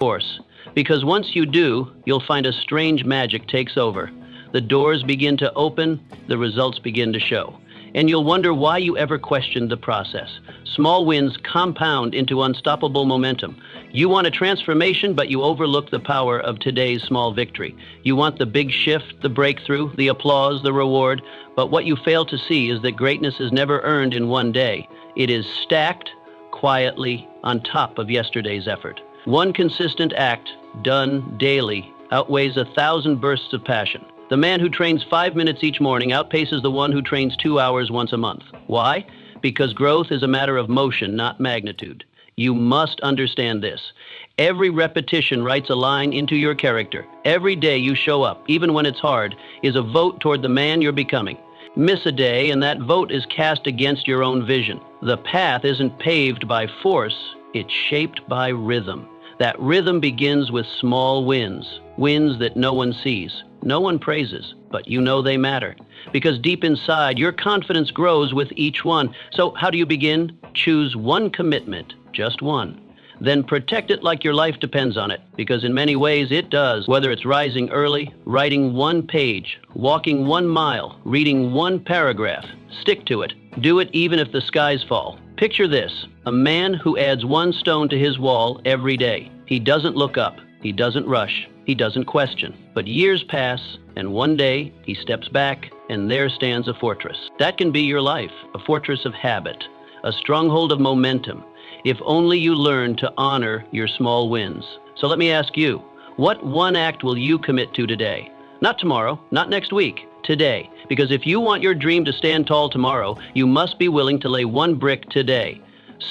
Course. Because once you do, you'll find a strange magic takes over. The doors begin to open, the results begin to show. And you'll wonder why you ever questioned the process. Small wins compound into unstoppable momentum. You want a transformation, but you overlook the power of today's small victory. You want the big shift, the breakthrough, the applause, the reward, but what you fail to see is that greatness is never earned in one day. It is stacked quietly on top of yesterday's effort. One consistent act, done daily, outweighs 1,000 bursts of passion. The man who trains 5 minutes each morning outpaces the one who trains 2 hours once a month. Why? Because growth is a matter of motion, not magnitude. You must understand this. Every repetition writes a line into your character. Every day you show up, even when it's hard, is a vote toward the man you're becoming. Miss a day and that vote is cast against your own vision. The path isn't paved by force, it's shaped by rhythm. That rhythm begins with small wins, wins that no one sees. No one praises, but you know they matter. Because deep inside, your confidence grows with each one. So how do you begin? Choose one commitment, just one. Then protect it like your life depends on it, because in many ways it does. Whether it's rising early, writing 1 page, walking 1 mile, reading 1 paragraph, stick to it. Do it even if the skies fall. Picture this, a man who adds 1 stone to his wall every day. He doesn't look up, he doesn't rush, he doesn't question. But years pass, and one day he steps back, and there stands a fortress. That can be your life, a fortress of habit, a stronghold of momentum, if only you learn to honor your small wins. So let me ask you, what one act will you commit to today? Not tomorrow, not next week, today. Because if you want your dream to stand tall tomorrow, you must be willing to lay 1 brick today.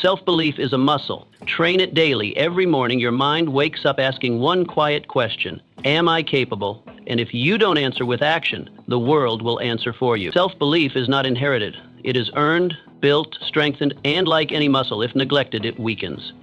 Self-belief is a muscle. Train it daily. Every morning, your mind wakes up asking 1 quiet question. Am I capable? And if you don't answer with action, the world will answer for you. Self-belief is not inherited. It is earned, built, strengthened, and like any muscle, if neglected, it weakens.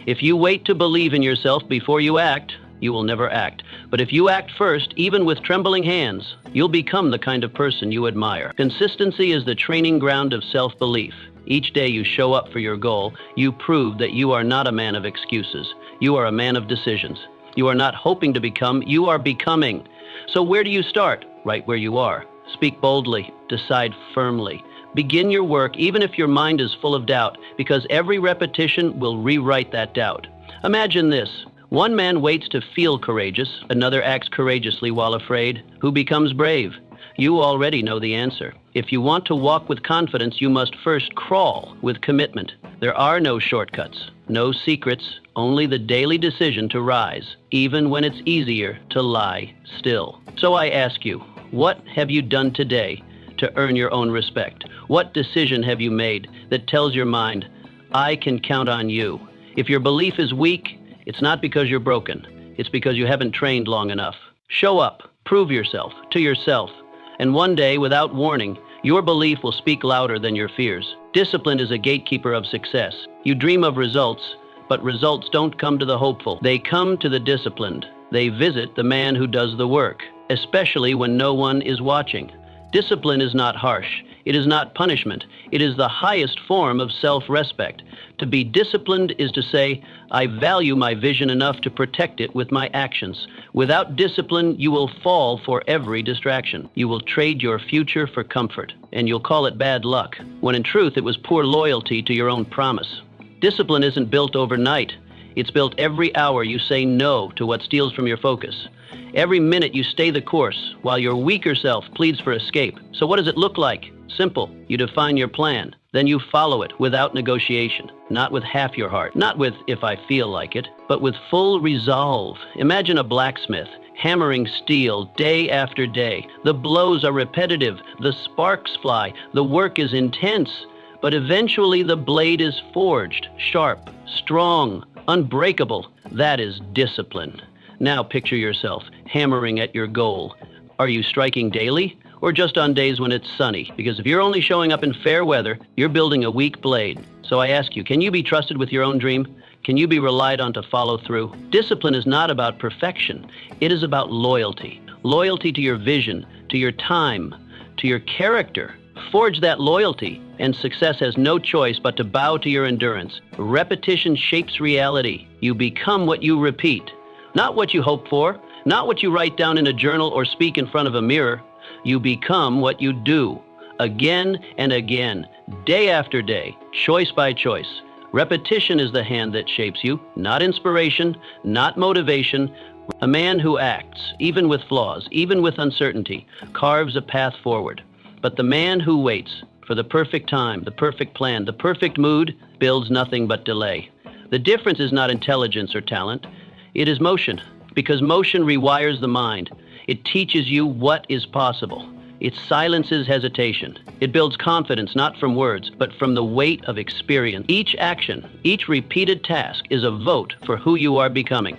If you wait to believe in yourself before you act, you will never act. But if you act first, even with trembling hands, you'll become the kind of person you admire. Consistency is the training ground of self-belief. Each day you show up for your goal, you prove that you are not a man of excuses. You are a man of decisions. You are not hoping to become, you are becoming. So where do you start? Right where you are. Speak boldly, decide firmly. Begin your work even if your mind is full of doubt, because every repetition will rewrite that doubt. Imagine this. One man waits to feel courageous, another acts courageously while afraid. Who becomes brave? You already know the answer. If you want to walk with confidence, you must first crawl with commitment. There are no shortcuts, no secrets, only the daily decision to rise, even when it's easier to lie still. So I ask you, what have you done today to earn your own respect? What decision have you made that tells your mind, I can count on you? If your belief is weak, it's not because you're broken. It's because you haven't trained long enough. Show up, prove yourself to yourself. And one day, without warning, your belief will speak louder than your fears. Discipline is a gatekeeper of success. You dream of results, but results don't come to the hopeful. They come to the disciplined. They visit the man who does the work, especially when no one is watching. Discipline is not harsh. It is not punishment. It is the highest form of self-respect. To be disciplined is to say, I value my vision enough to protect it with my actions. Without discipline, you will fall for every distraction. You will trade your future for comfort, and you'll call it bad luck, when in truth it was poor loyalty to your own promise. Discipline isn't built overnight. It's built every hour you say no to what steals from your focus. Every minute you stay the course while your weaker self pleads for escape. So what does it look like? Simple. You define your plan. Then you follow it without negotiation, not with half your heart, not with if I feel like it, but with full resolve. Imagine a blacksmith hammering steel day after day. The blows are repetitive, the sparks fly, the work is intense, but eventually the blade is forged, sharp, strong, unbreakable. That is discipline. Now picture yourself hammering at your goal. Are you striking daily or just on days when it's sunny? Because if you're only showing up in fair weather, you're building a weak blade. So I ask you, can you be trusted with your own dream? Can you be relied on to follow through? Discipline is not about perfection. It is about loyalty. Loyalty to your vision, to your time, to your character. Forge that loyalty, and success has no choice but to bow to your endurance. Repetition shapes reality. You become what you repeat. Not what you hope for, not what you write down in a journal or speak in front of a mirror. You become what you do, again and again, day after day, choice by choice. Repetition is the hand that shapes you, not inspiration, not motivation. A man who acts, even with flaws, even with uncertainty, carves a path forward. But the man who waits for the perfect time, the perfect plan, the perfect mood, builds nothing but delay. The difference is not intelligence or talent, it is motion, because motion rewires the mind. It teaches you what is possible. It silences hesitation. It builds confidence not from words, but from the weight of experience. Each action, each repeated task is a vote for who you are becoming.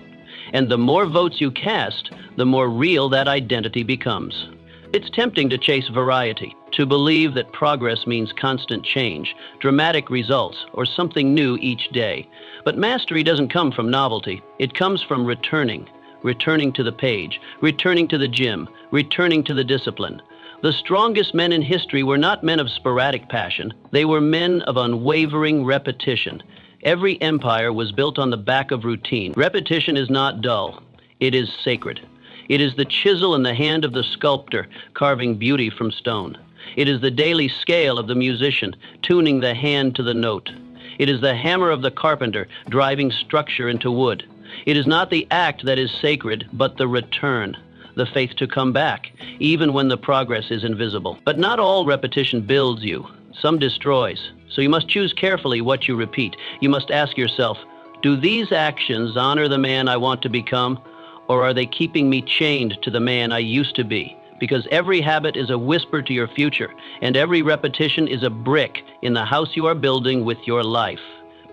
And the more votes you cast, the more real that identity becomes. It's tempting to chase variety, to believe that progress means constant change, dramatic results, or something new each day. But mastery doesn't come from novelty. It comes from returning to the page, returning to the gym, returning to the discipline. The strongest men in history were not men of sporadic passion. They were men of unwavering repetition. Every empire was built on the back of routine. Repetition is not dull. It is sacred. It is the chisel in the hand of the sculptor, carving beauty from stone. It is the daily scale of the musician, tuning the hand to the note. It is the hammer of the carpenter, driving structure into wood. It is not the act that is sacred, but the return, the faith to come back, even when the progress is invisible. But not all repetition builds you. Some destroys. So you must choose carefully what you repeat. You must ask yourself, do these actions honor the man I want to become, or are they keeping me chained to the man I used to be? Because every habit is a whisper to your future, and every repetition is a brick in the house you are building with your life.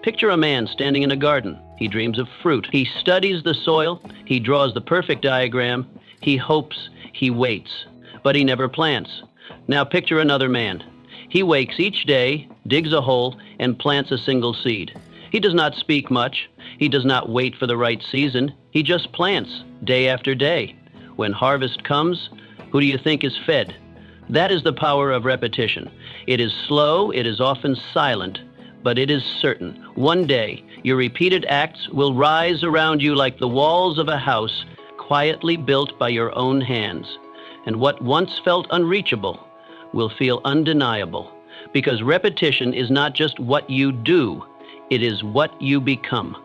Picture a man standing in a garden. He dreams of fruit. He studies the soil. He draws the perfect diagram. He hopes. He waits. But he never plants. Now picture another man. He wakes each day, digs a hole, and plants a single seed. He does not speak much. He does not wait for the right season. He just plants, day after day. When harvest comes, who do you think is fed? That is the power of repetition. It is slow, it is often silent, but it is certain. One day, your repeated acts will rise around you like the walls of a house quietly built by your own hands. And what once felt unreachable will feel undeniable, because repetition is not just what you do, it is what you become.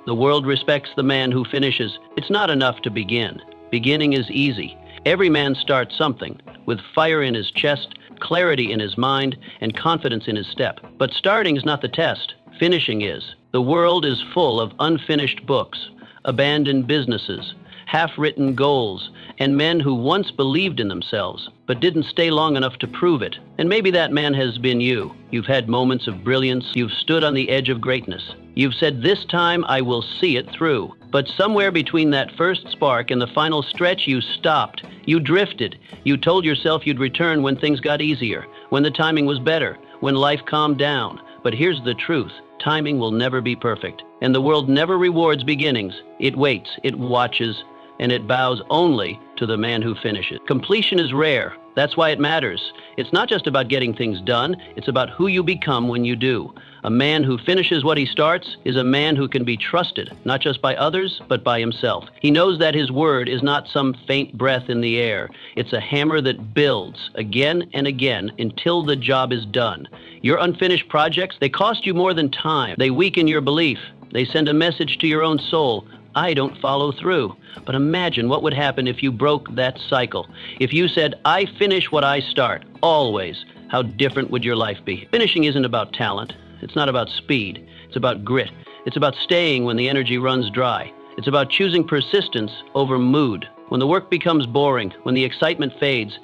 The world respects the man who finishes. It's not enough to begin. Beginning is easy. Every man starts something, with fire in his chest, clarity in his mind, and confidence in his step. But starting is not the test. Finishing is. The world is full of unfinished books, abandoned businesses, half-written goals, and men who once believed in themselves, but didn't stay long enough to prove it. And maybe that man has been you. You've had moments of brilliance. You've stood on the edge of greatness. You've said, this time I will see it through. But somewhere between that first spark and the final stretch, you stopped. You drifted. You told yourself you'd return when things got easier, when the timing was better, when life calmed down. But here's the truth. Timing will never be perfect. And the world never rewards beginnings. It waits, it watches, and it bows only to the man who finishes. Completion is rare. That's why it matters. It's not just about getting things done. It's about who you become when you do. A man who finishes what he starts is a man who can be trusted, not just by others, but by himself. He knows that his word is not some faint breath in the air. It's a hammer that builds again and again until the job is done. Your unfinished projects, they cost you more than time. They weaken your belief. They send a message to your own soul. I don't follow through. But imagine what would happen if you broke that cycle. If you said, I finish what I start, always. How different would your life be? Finishing isn't about talent. It's not about speed. It's about grit. It's about staying when the energy runs dry. It's about choosing persistence over mood. When the work becomes boring, when the excitement fades,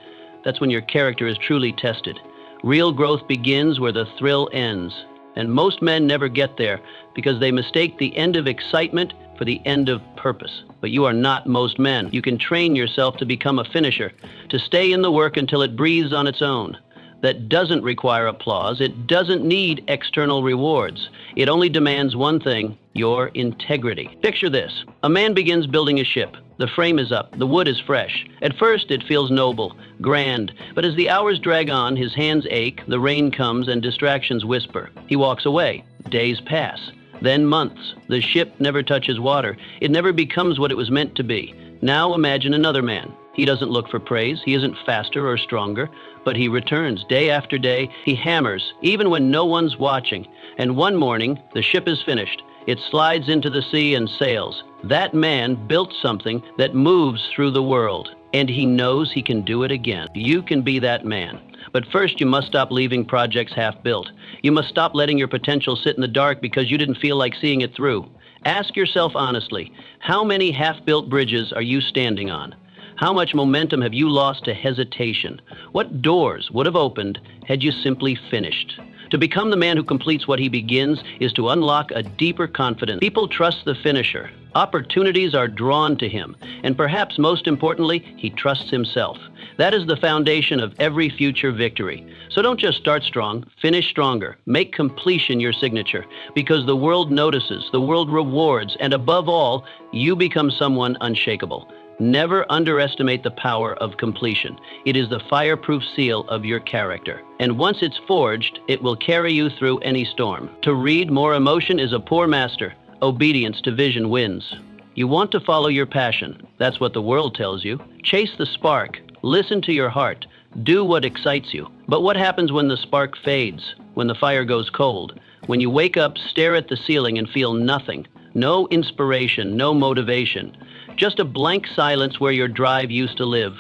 that's when your character is truly tested. Real growth begins where the thrill ends. And most men never get there because they mistake the end of excitement for the end of purpose. But you are not most men. You can train yourself to become a finisher, to stay in the work until it breathes on its own. That doesn't require applause. It doesn't need external rewards. It only demands one thing, your integrity. Picture this. A man begins building a ship. The frame is up. The wood is fresh. At first, it feels noble, grand. But as the hours drag on, his hands ache, the rain comes, and distractions whisper. He walks away. Days pass. then months. The ship never touches water. It never becomes what it was meant to be. Now imagine another man. He doesn't look for praise. He isn't faster or stronger, but he returns day after day. He hammers, even when no one's watching. And one morning, the ship is finished. It slides into the sea and sails. That man built something that moves through the world, and he knows he can do it again. You can be that man. But first, you must stop leaving projects half-built. You must stop letting your potential sit in the dark because you didn't feel like seeing it through. Ask yourself honestly, how many half-built bridges are you standing on? How much momentum have you lost to hesitation? What doors would have opened had you simply finished? To become the man who completes what he begins is to unlock a deeper confidence. People trust the finisher. Opportunities are drawn to him. And perhaps most importantly, he trusts himself. That is the foundation of every future victory. So don't just start strong, finish stronger. Make completion your signature, because the world notices, the world rewards, and above all, you become someone unshakable. Never underestimate the power of completion. It is the fireproof seal of your character. And once it's forged, it will carry you through any storm. To read more emotion is a poor master. Obedience to vision wins. You want to follow your passion. That's what the world tells you. Chase the spark. Listen to your heart. Do what excites you. But what happens when the spark fades? When the fire goes cold? When you wake up, stare at the ceiling and feel nothing. No inspiration, no motivation. Just a blank silence where your drive used to live.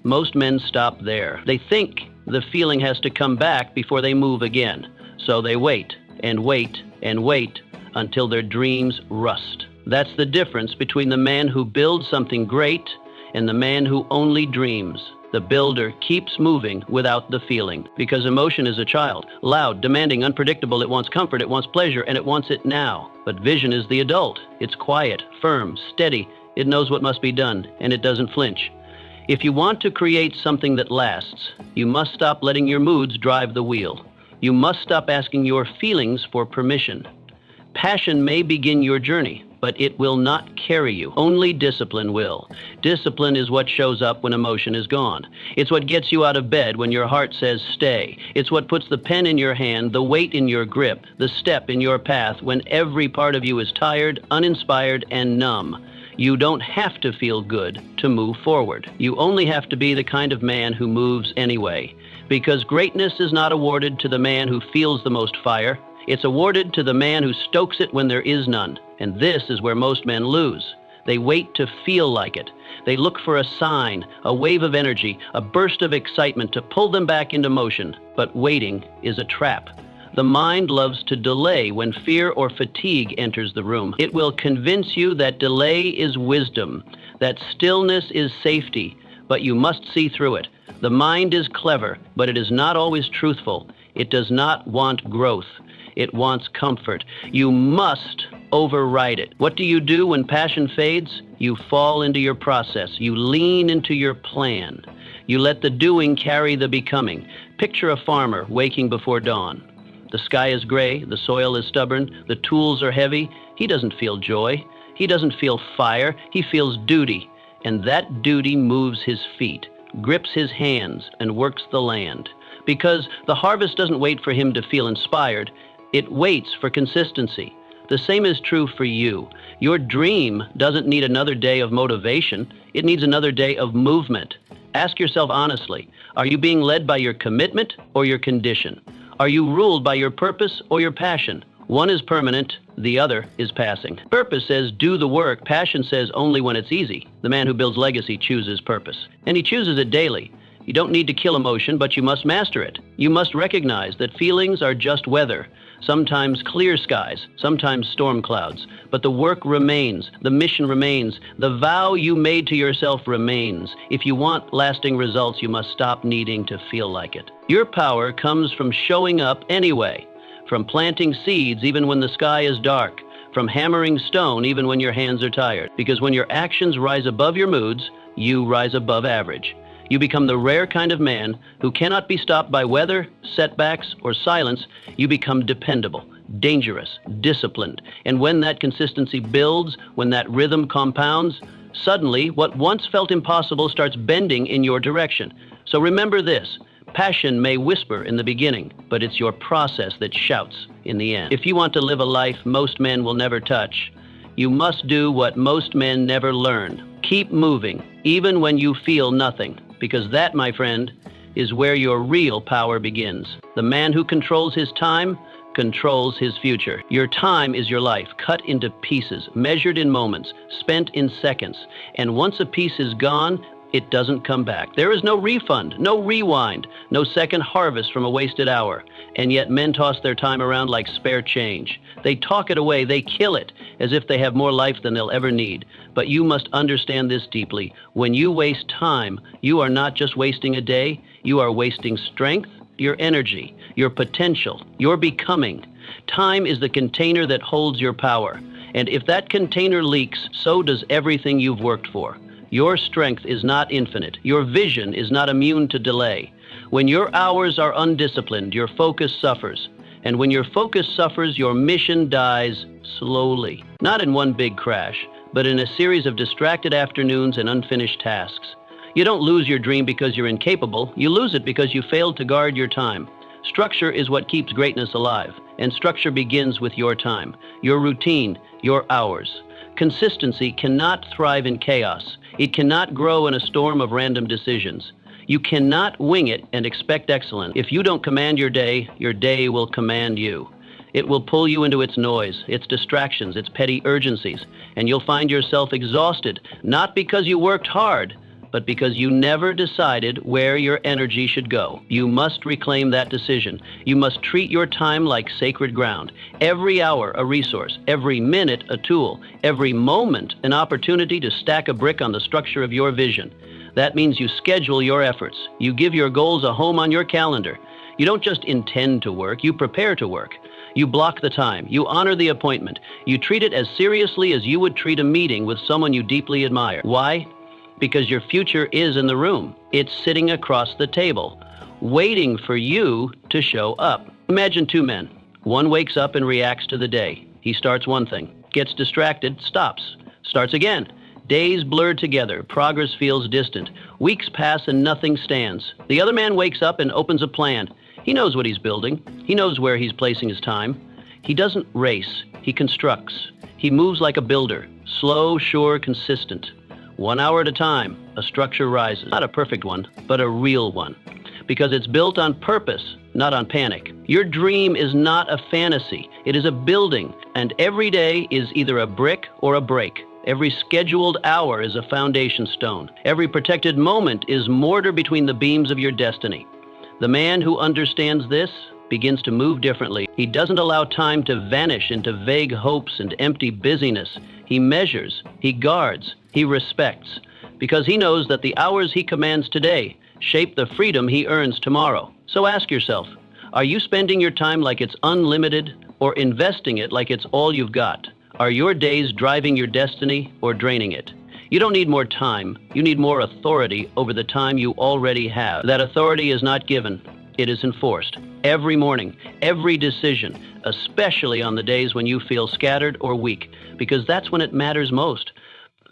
Most men stop there. They think the feeling has to come back before they move again. So they wait and wait and wait until their dreams rust. That's the difference between the man who builds something great and the man who only dreams. The builder keeps moving without the feeling, because emotion is a child. Loud, demanding, unpredictable. It wants comfort, it wants pleasure, and it wants it now. But vision is the adult. It's quiet, firm, steady. It knows what must be done, and it doesn't flinch. If you want to create something that lasts, you must stop letting your moods drive the wheel. You must stop asking your feelings for permission. Passion may begin your journey, but it will not carry you. Only discipline will. Discipline is what shows up when emotion is gone. It's what gets you out of bed when your heart says stay. It's what puts the pen in your hand, the weight in your grip, the step in your path when every part of you is tired, uninspired, and numb. You don't have to feel good to move forward. You only have to be the kind of man who moves anyway. Because greatness is not awarded to the man who feels the most fire. It's awarded to the man who stokes it when there is none. And this is where most men lose. They wait to feel like it. They look for a sign, a wave of energy, a burst of excitement to pull them back into motion. But waiting is a trap. The mind loves to delay when fear or fatigue enters the room. It will convince you that delay is wisdom, that stillness is safety, but you must see through it. The mind is clever, but it is not always truthful. It does not want growth. It wants comfort. You must override it. What do you do when passion fades? You fall into your process. You lean into your plan. You let the doing carry the becoming. Picture a farmer waking before dawn. The sky is gray, the soil is stubborn, the tools are heavy. He doesn't feel joy. He doesn't feel fire. He feels duty. And that duty moves his feet, grips his hands, and works the land. Because the harvest doesn't wait for him to feel inspired. It waits for consistency. The same is true for you. Your dream doesn't need another day of motivation. It needs another day of movement. Ask yourself honestly, are you being led by your commitment or your condition? Are you ruled by your purpose or your passion? One is permanent, the other is passing. Purpose says do the work. Passion says only when it's easy. The man who builds legacy chooses purpose, and he chooses it daily. You don't need to kill emotion, but you must master it. You must recognize that feelings are just weather. Sometimes clear skies, sometimes storm clouds. But the work remains, the mission remains, the vow you made to yourself remains. If you want lasting results, you must stop needing to feel like it. Your power comes from showing up anyway, from planting seeds even when the sky is dark, from hammering stone even when your hands are tired. Because when your actions rise above your moods, you rise above average. You become the rare kind of man who cannot be stopped by weather, setbacks, or silence. You become dependable, dangerous, disciplined. And when that consistency builds, when that rhythm compounds, suddenly what once felt impossible starts bending in your direction. So remember this, Passion may whisper in the beginning, but it's your process that shouts in the end. If you want to live a life most men will never touch, you must do what most men never learn. Keep moving, even when you feel nothing, because that, my friend, is where your real power begins. The man who controls his time controls his future. Your time is your life, cut into pieces, measured in moments, spent in seconds. And once a piece is gone, it doesn't come back. There is no refund, no rewind, no second harvest from a wasted hour. And yet men toss their time around like spare change. They talk it away, they kill it, as if they have more life than they'll ever need. But you must understand this deeply. When you waste time, you are not just wasting a day, you are wasting strength, your energy, your potential, your becoming. Time is the container that holds your power. And if that container leaks, so does everything you've worked for. Your strength is not infinite. Your vision is not immune to delay. When your hours are undisciplined, your focus suffers. And when your focus suffers, your mission dies slowly. Not in one big crash, but in a series of distracted afternoons and unfinished tasks. You don't lose your dream because you're incapable. You lose it because you failed to guard your time. Structure is what keeps greatness alive, and structure begins with your time, your routine, your hours. Consistency cannot thrive in chaos. It cannot grow in a storm of random decisions. You cannot wing it and expect excellence. If you don't command your day will command you. It will pull you into its noise, its distractions, its petty urgencies, and you'll find yourself exhausted, not because you worked hard, but because you never decided where your energy should go. You must reclaim that decision. You must treat your time like sacred ground. Every hour a resource, every minute a tool, every moment an opportunity to stack a brick on the structure of your vision. That means you schedule your efforts. You give your goals a home on your calendar. You don't just intend to work, you prepare to work. You block the time. You honor the appointment. You treat it as seriously as you would treat a meeting with someone you deeply admire. Why? Because your future is in the room. It's sitting across the table, waiting for you to show up. Imagine two men. One wakes up and reacts to the day. He starts one thing, gets distracted, stops, starts again. Days blur together, progress feels distant. Weeks pass and nothing stands. The other man wakes up and opens a plan. He knows what he's building. He knows where he's placing his time. He doesn't race, he constructs. He moves like a builder, slow, sure, consistent. 1 hour at a time, a structure rises. Not a perfect one, but a real one. Because it's built on purpose, not on panic. Your dream is not a fantasy. It is a building, and every day is either a brick or a break. Every scheduled hour is a foundation stone. Every protected moment is mortar between the beams of your destiny. The man who understands this begins to move differently. He doesn't allow time to vanish into vague hopes and empty busyness. He measures, he guards, he respects, because he knows that the hours he commands today shape the freedom he earns tomorrow. So ask yourself, are you spending your time like it's unlimited or investing it like it's all you've got? Are your days driving your destiny or draining it? You don't need more time. You need more authority over the time you already have. That authority is not given. It is enforced. Every morning, every decision, especially on the days when you feel scattered or weak, because that's when it matters most.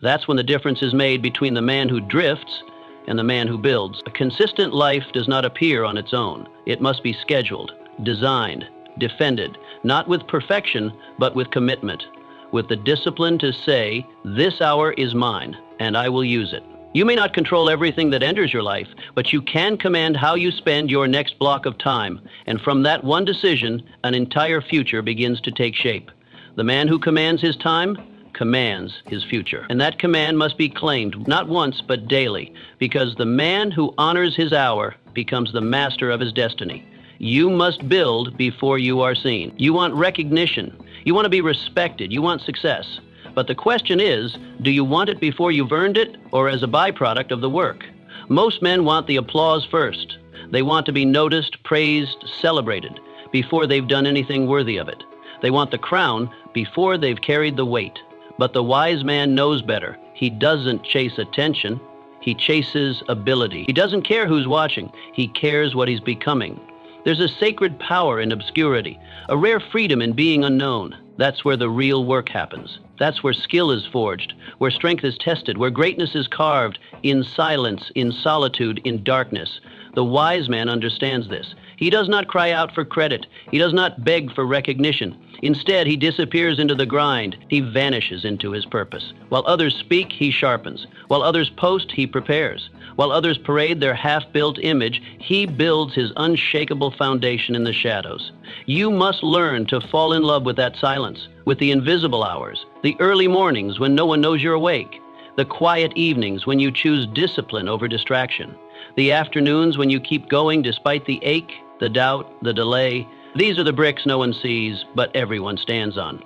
That's when the difference is made between the man who drifts and the man who builds. A consistent life does not appear on its own. It must be scheduled, designed, defended, not with perfection, but with commitment, with the discipline to say, this hour is mine, and I will use it. You may not control everything that enters your life, but you can command how you spend your next block of time, and from that one decision, an entire future begins to take shape. The man who commands his time commands his future, and that command must be claimed not once but daily, because the man who honors his hour becomes the master of his destiny. You must build before you are seen. You want recognition. You want to be respected. You want success. But the question is, do you want it before you've earned it or as a byproduct of the work? Most men want the applause first. They want to be noticed, praised, celebrated before they've done anything worthy of it. They want the crown before they've carried the weight. But the wise man knows better. He doesn't chase attention. He chases ability. He doesn't care who's watching. He cares what he's becoming. There's a sacred power in obscurity, a rare freedom in being unknown. That's where the real work happens. That's where skill is forged, where strength is tested, where greatness is carved in silence, in solitude, in darkness. The wise man understands this. He does not cry out for credit. He does not beg for recognition. Instead, he disappears into the grind. He vanishes into his purpose. While others speak, he sharpens. While others post, he prepares. While others parade their half-built image, he builds his unshakable foundation in the shadows. You must learn to fall in love with that silence, with the invisible hours, the early mornings when no one knows you're awake, the quiet evenings when you choose discipline over distraction, the afternoons when you keep going despite the ache, the doubt, the delay. These are the bricks no one sees, but everyone stands on.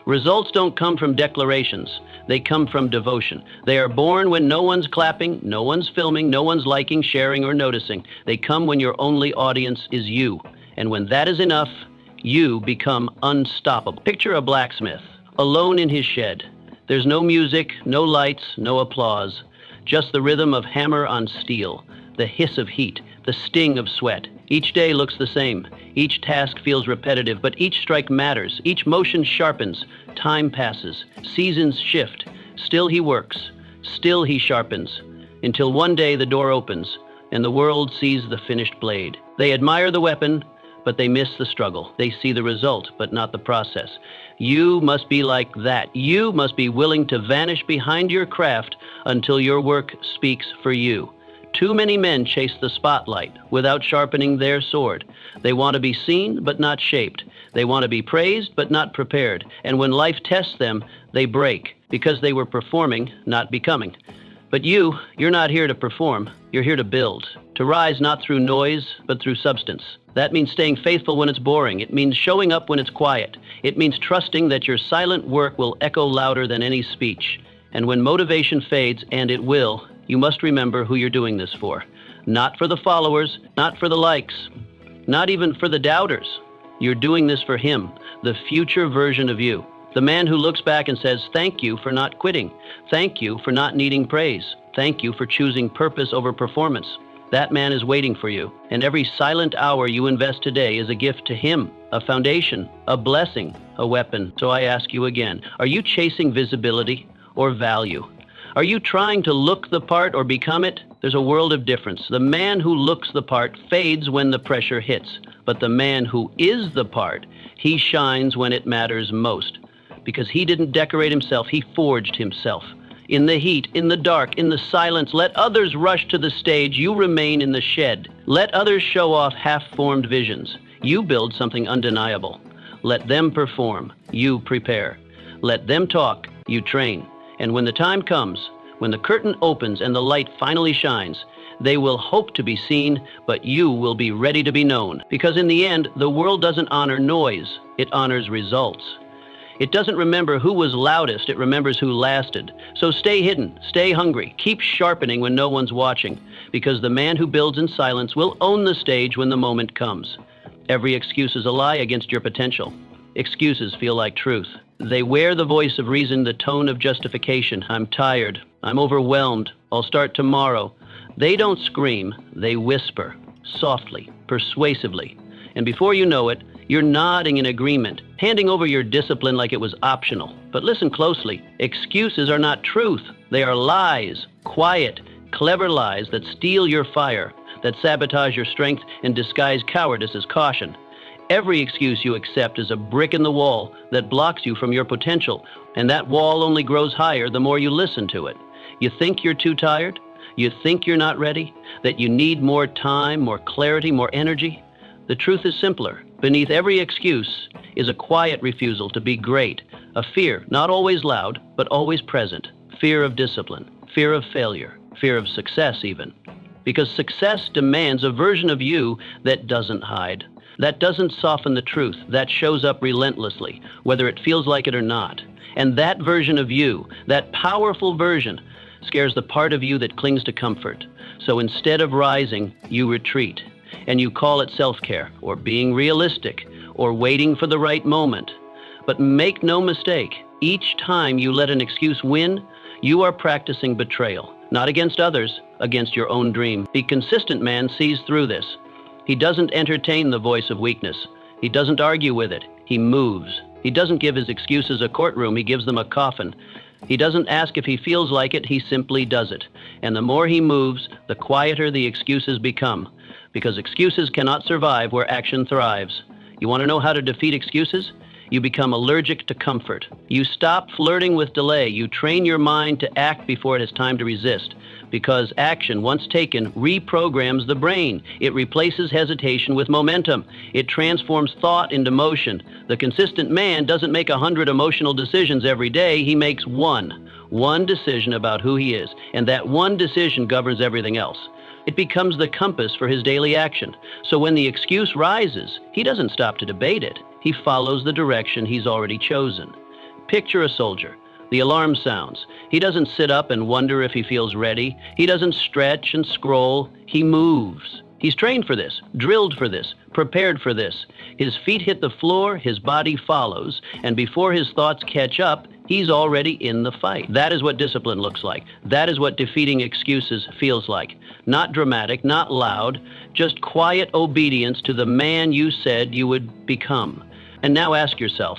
Results don't come from declarations. They come from devotion. They are born when no one's clapping, no one's filming, no one's liking, sharing, or noticing. They come when your only audience is you. And when that is enough, you become unstoppable. Picture a blacksmith, alone in his shed. There's no music, no lights, no applause, just the rhythm of hammer on steel, the hiss of heat, the sting of sweat. Each day looks the same. Each task feels repetitive, but each strike matters. Each motion sharpens. Time passes. Seasons shift. Still he works. Still he sharpens. Until one day the door opens, and the world sees the finished blade. They admire the weapon, but they miss the struggle. They see the result, but not the process. You must be like that. You must be willing to vanish behind your craft until your work speaks for you. Too many men chase the spotlight without sharpening their sword. They want to be seen, but not shaped. They want to be praised, but not prepared. And when life tests them, they break because they were performing, not becoming. But you're not here to perform. You're here to build, to rise not through noise, but through substance. That means staying faithful when it's boring. It means showing up when it's quiet. It means trusting that your silent work will echo louder than any speech. And when motivation fades, and it will, you must remember who you're doing this for. Not for the followers, not for the likes, not even for the doubters. You're doing this for him, the future version of you. The man who looks back and says, "Thank you for not quitting. Thank you for not needing praise. Thank you for choosing purpose over performance." That man is waiting for you. And every silent hour you invest today is a gift to him, a foundation, a blessing, a weapon. So I ask you again, are you chasing visibility or value? Are you trying to look the part or become it? There's a world of difference. The man who looks the part fades when the pressure hits. But the man who is the part, he shines when it matters most. Because he didn't decorate himself, he forged himself. In the heat, in the dark, in the silence, let others rush to the stage. You remain in the shed. Let others show off half-formed visions. You build something undeniable. Let them perform. You prepare. Let them talk. You train. And when the time comes, when the curtain opens and the light finally shines, they will hope to be seen, but you will be ready to be known. Because in the end, the world doesn't honor noise, it honors results. It doesn't remember who was loudest, it remembers who lasted. So stay hidden, stay hungry, keep sharpening when no one's watching, because the man who builds in silence will own the stage when the moment comes. Every excuse is a lie against your potential. Excuses feel like truth. They wear the voice of reason, the tone of justification. I'm tired. I'm overwhelmed. I'll start tomorrow. They don't scream. They whisper, softly, persuasively. And before you know it, you're nodding in agreement, handing over your discipline like it was optional. But listen closely. Excuses are not truth. They are lies, quiet, clever lies that steal your fire, that sabotage your strength and disguise cowardice as caution. Every excuse you accept is a brick in the wall that blocks you from your potential, and that wall only grows higher the more you listen to it. You think you're too tired? You think you're not ready? That you need more time, more clarity, more energy? The truth is simpler. Beneath every excuse is a quiet refusal to be great, a fear, not always loud, but always present, fear of discipline, fear of failure, fear of success even. Because success demands a version of you that doesn't hide, that doesn't soften the truth, that shows up relentlessly, whether it feels like it or not. And that version of you, that powerful version, scares the part of you that clings to comfort. So instead of rising, you retreat. And you call it self-care, or being realistic, or waiting for the right moment. But make no mistake, each time you let an excuse win, you are practicing betrayal. Not against others, against your own dream. The consistent man sees through this. He doesn't entertain the voice of weakness. He doesn't argue with it. He moves. He doesn't give his excuses a courtroom, he gives them a coffin. He doesn't ask if he feels like it, he simply does it. And the more he moves, the quieter the excuses become, because excuses cannot survive where action thrives. You want to know how to defeat excuses? You become allergic to comfort. You stop flirting with delay. You train your mind to act before it has time to resist, because action, once taken, reprograms the brain. It replaces hesitation with momentum. It transforms thought into motion. The consistent man doesn't make 100 emotional decisions every day. He makes one decision about who he is, and that one decision governs everything else. It becomes the compass for his daily action. So when the excuse rises, he doesn't stop to debate it. He follows the direction he's already chosen. Picture a soldier. The alarm sounds. He doesn't sit up and wonder if he feels ready. He doesn't stretch and scroll. He moves. He's trained for this, drilled for this, prepared for this. His feet hit the floor, his body follows, and before his thoughts catch up, he's already in the fight. That is what discipline looks like. That is what defeating excuses feels like. Not dramatic, not loud, just quiet obedience to the man you said you would become. And now ask yourself,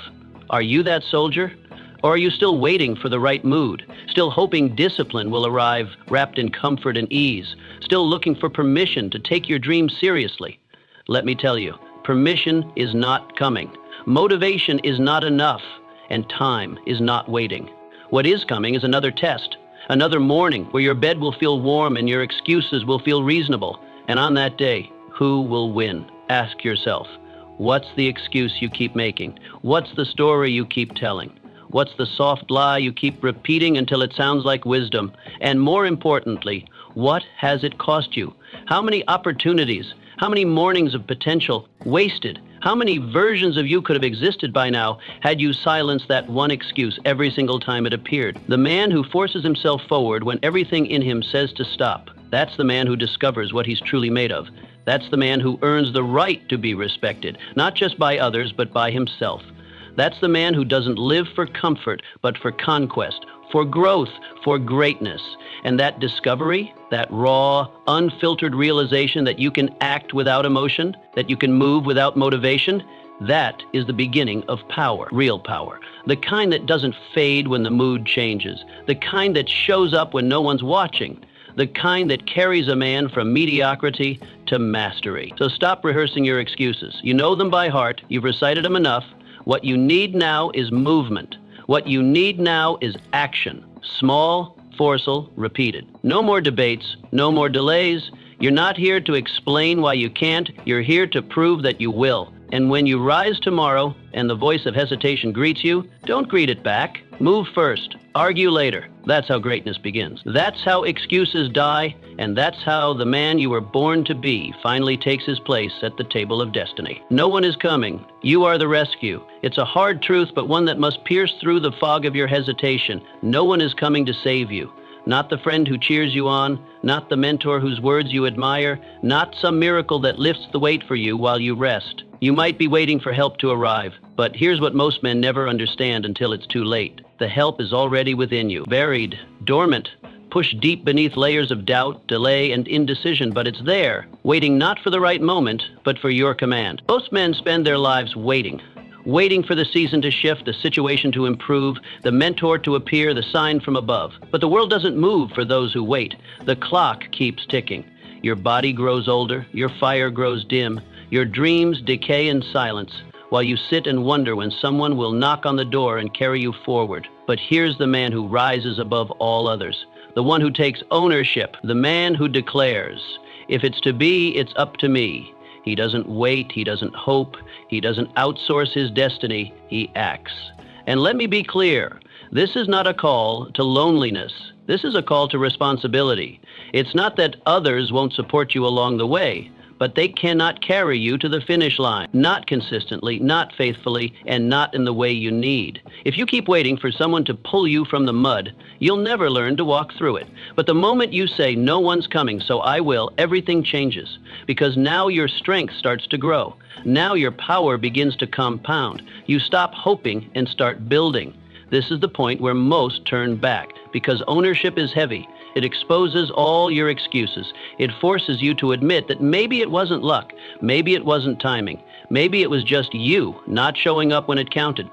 are you that soldier? Or are you still waiting for the right mood? Still hoping discipline will arrive wrapped in comfort and ease? Still looking for permission to take your dreams seriously? Let me tell you, permission is not coming. Motivation is not enough. And time is not waiting. What is coming is another test, another morning where your bed will feel warm and your excuses will feel reasonable. And on that day, who will win? Ask yourself, what's the excuse you keep making? What's the story you keep telling? What's the soft lie you keep repeating until it sounds like wisdom? And more importantly, what has it cost you? How many opportunities, how many mornings of potential wasted? How many versions of you could have existed by now had you silenced that one excuse every single time it appeared? The man who forces himself forward when everything in him says to stop, that's the man who discovers what he's truly made of. That's the man who earns the right to be respected, not just by others, but by himself. That's the man who doesn't live for comfort, but for conquest, for growth, for greatness. And that discovery, that raw, unfiltered realization that you can act without emotion, that you can move without motivation, that is the beginning of power, real power. The kind that doesn't fade when the mood changes, the kind that shows up when no one's watching, the kind that carries a man from mediocrity to mastery. So stop rehearsing your excuses. You know them by heart, you've recited them enough. What you need now is movement. What you need now is action. Small, forceful, repeated. No more debates, no more delays. You're not here to explain why you can't. You're here to prove that you will. And when you rise tomorrow and the voice of hesitation greets you, don't greet it back. Move first. Argue later. That's how greatness begins. That's how excuses die, and that's how the man you were born to be finally takes his place at the table of destiny. No one is coming. You are the rescue. It's a hard truth, but one that must pierce through the fog of your hesitation. No one is coming to save you. Not the friend who cheers you on, not the mentor whose words you admire, not some miracle that lifts the weight for you while you rest. You might be waiting for help to arrive, but here's what most men never understand until it's too late. The help is already within you, buried, dormant, pushed deep beneath layers of doubt, delay, and indecision, but it's there, waiting not for the right moment, but for your command. Most men spend their lives waiting for the season to shift, the situation to improve, the mentor to appear, the sign from above. But the world doesn't move for those who wait. The clock keeps ticking. Your body grows older, your fire grows dim, your dreams decay in silence, while you sit and wonder when someone will knock on the door and carry you forward. But here's the man who rises above all others, the one who takes ownership, the man who declares, if it's to be, it's up to me. He doesn't wait, he doesn't hope, he doesn't outsource his destiny, he acts. And let me be clear, this is not a call to loneliness. This is a call to responsibility. It's not that others won't support you along the way, but they cannot carry you to the finish line. Not consistently, not faithfully, and not in the way you need. If you keep waiting for someone to pull you from the mud, you'll never learn to walk through it. But the moment you say, no one's coming, so I will, everything changes. Because now your strength starts to grow. Now your power begins to compound. You stop hoping and start building. This is the point where most turn back, because ownership is heavy. It exposes all your excuses. It forces you to admit that maybe it wasn't luck, maybe it wasn't timing, maybe it was just you not showing up when it counted.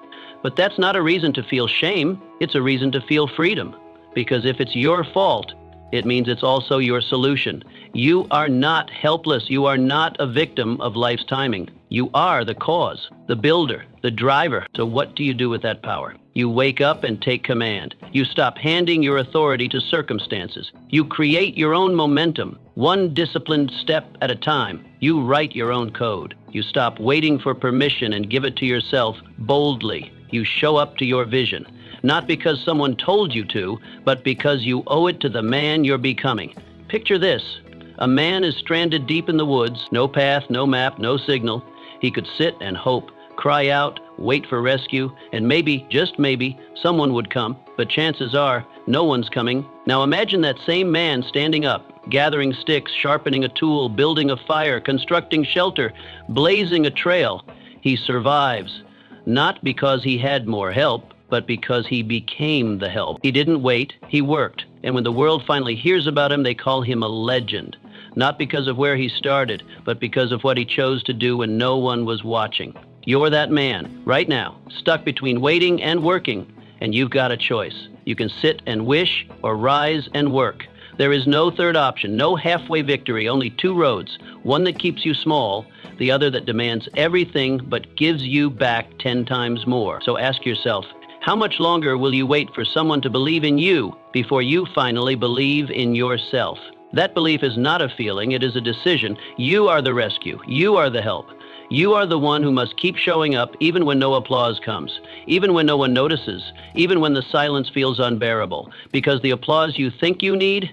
But that's not a reason to feel shame. It's a reason to feel freedom. Because if it's your fault, it means it's also your solution. You are not helpless. You are not a victim of life's timing. You are the cause, the builder, the driver. So what do you do with that power? You wake up and take command. You stop handing your authority to circumstances. You create your own momentum, one disciplined step at a time. You write your own code. You stop waiting for permission and give it to yourself boldly. You show up to your vision, not because someone told you to, but because you owe it to the man you're becoming. Picture this. A man is stranded deep in the woods, no path, no map, no signal. He could sit and hope, cry out, wait for rescue, and maybe, just maybe, someone would come, but chances are, no one's coming. Now imagine that same man standing up, gathering sticks, sharpening a tool, building a fire, constructing shelter, blazing a trail. He survives, not because he had more help, but because he became the help. He didn't wait, he worked. And when the world finally hears about him, they call him a legend. Not because of where he started, but because of what he chose to do when no one was watching. You're that man, right now, stuck between waiting and working, and you've got a choice. You can sit and wish, or rise and work. There is no third option, no halfway victory, only two roads. One that keeps you small, the other that demands everything but gives you back 10 times more. So ask yourself, how much longer will you wait for someone to believe in you before you finally believe in yourself? That belief is not a feeling, it is a decision. You are the rescue. You are the help. You are the one who must keep showing up even when no applause comes, even when no one notices, even when the silence feels unbearable. Because the applause you think you need,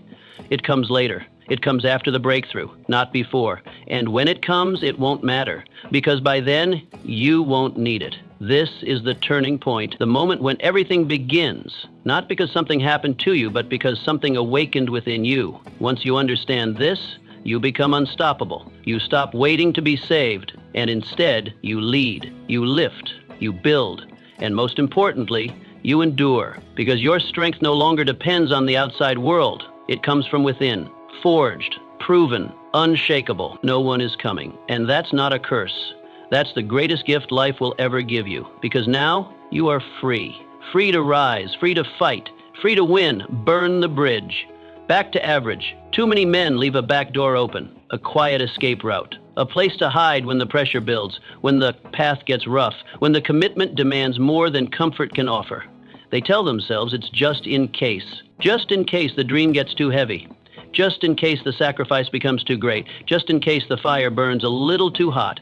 it comes later. It comes after the breakthrough, not before. And when it comes, it won't matter, because by then, you won't need it. This is the turning point, the moment when everything begins, not because something happened to you, but because something awakened within you. Once you understand this, you become unstoppable. You stop waiting to be saved, and instead, you lead, you lift, you build, and most importantly, you endure, because your strength no longer depends on the outside world. It comes from within, forged, proven, unshakable. No one is coming, and that's not a curse. That's the greatest gift life will ever give you, because now you are free. Free to rise, free to fight, free to win, burn the bridge. Back to average. Too many men leave a back door open, a quiet escape route, a place to hide when the pressure builds, when the path gets rough, when the commitment demands more than comfort can offer. They tell themselves it's just in case the dream gets too heavy, just in case the sacrifice becomes too great, just in case the fire burns a little too hot.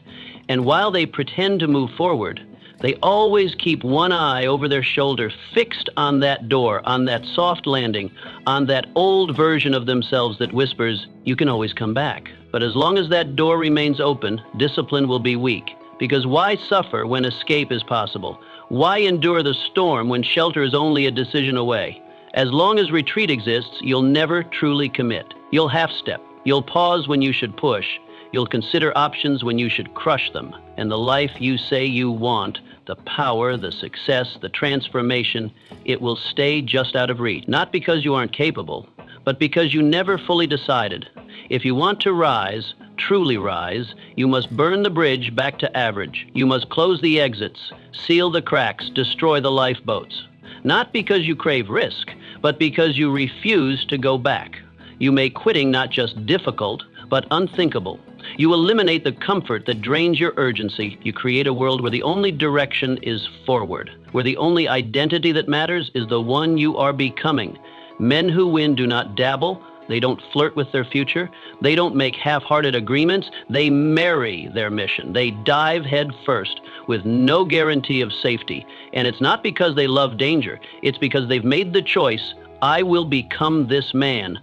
And while they pretend to move forward, they always keep one eye over their shoulder, fixed on that door, on that soft landing, on that old version of themselves that whispers, you can always come back. But as long as that door remains open, discipline will be weak. Because why suffer when escape is possible? Why endure the storm when shelter is only a decision away? As long as retreat exists, you'll never truly commit. You'll half-step. You'll pause when you should push. You'll consider options when you should crush them. And the life you say you want, the power, the success, the transformation, it will stay just out of reach. Not because you aren't capable, but because you never fully decided. If you want to rise, truly rise, you must burn the bridge back to average. You must close the exits, seal the cracks, destroy the lifeboats. Not because you crave risk, but because you refuse to go back. You make quitting not just difficult, but unthinkable. You eliminate the comfort that drains your urgency. You create a world where the only direction is forward, where the only identity that matters is the one you are becoming. Men who win do not dabble. They don't flirt with their future. They don't make half-hearted agreements. They marry their mission. They dive head first with no guarantee of safety. And it's not because they love danger. It's because they've made the choice, I will become this man,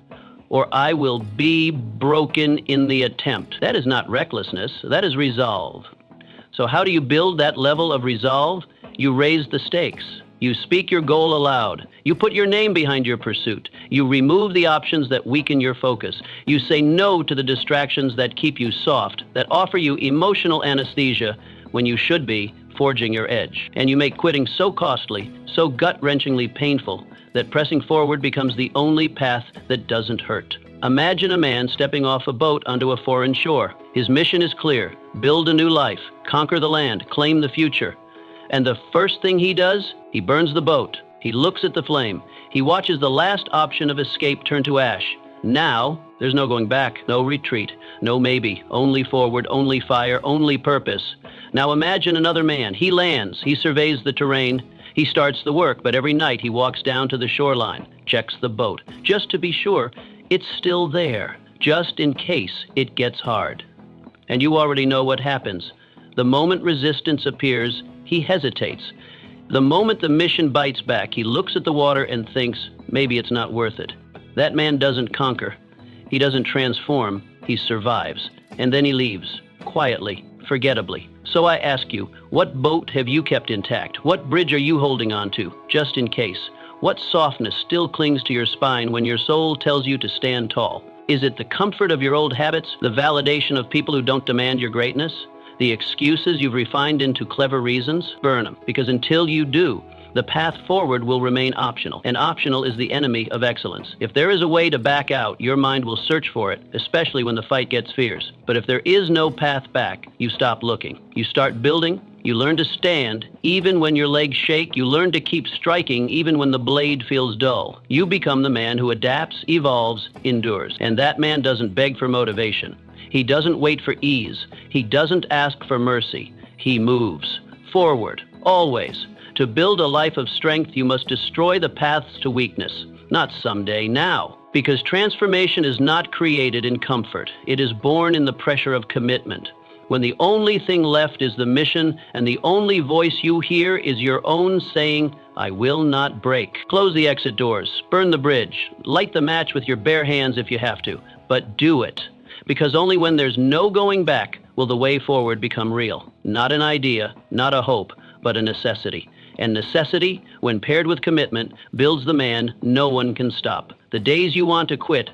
or I will be broken in the attempt. That is not recklessness, that is resolve. So how do you build that level of resolve? You raise the stakes. You speak your goal aloud. You put your name behind your pursuit. You remove the options that weaken your focus. You say no to the distractions that keep you soft, that offer you emotional anesthesia when you should be forging your edge. And you make quitting so costly, so gut-wrenchingly painful, that pressing forward becomes the only path that doesn't hurt. Imagine a man stepping off a boat onto a foreign shore. His mission is clear: build a new life, conquer the land, claim the future. And the first thing he does, he burns the boat. He looks at the flame. He watches the last option of escape turn to ash. Now, there's no going back, no retreat, no maybe, only forward, only fire, only purpose. Now imagine another man. He lands, he surveys the terrain, he starts the work, but every night he walks down to the shoreline, checks the boat, just to be sure it's still there, just in case it gets hard. And you already know what happens. The moment resistance appears, he hesitates. The moment the mission bites back, he looks at the water and thinks, maybe it's not worth it. That man doesn't conquer. He doesn't transform. He survives. And then he leaves, quietly, forgettably. So I ask you, what boat have you kept intact? What bridge are you holding on to, just in case? What softness still clings to your spine when your soul tells you to stand tall? Is it the comfort of your old habits, the validation of people who don't demand your greatness? The excuses you've refined into clever reasons? Burn them, because until you do, the path forward will remain optional, and optional is the enemy of excellence. If there is a way to back out, your mind will search for it, especially when the fight gets fierce. But if there is no path back, you stop looking. You start building, you learn to stand, even when your legs shake, you learn to keep striking, even when the blade feels dull. You become the man who adapts, evolves, endures. And that man doesn't beg for motivation. He doesn't wait for ease. He doesn't ask for mercy. He moves forward, always. To build a life of strength, you must destroy the paths to weakness. Not someday, now. Because transformation is not created in comfort. It is born in the pressure of commitment. When the only thing left is the mission, and the only voice you hear is your own saying, I will not break. Close the exit doors, burn the bridge, light the match with your bare hands if you have to, but do it. Because only when there's no going back will the way forward become real. Not an idea, not a hope, but a necessity. And necessity, when paired with commitment, builds the man no one can stop. The days you want to quit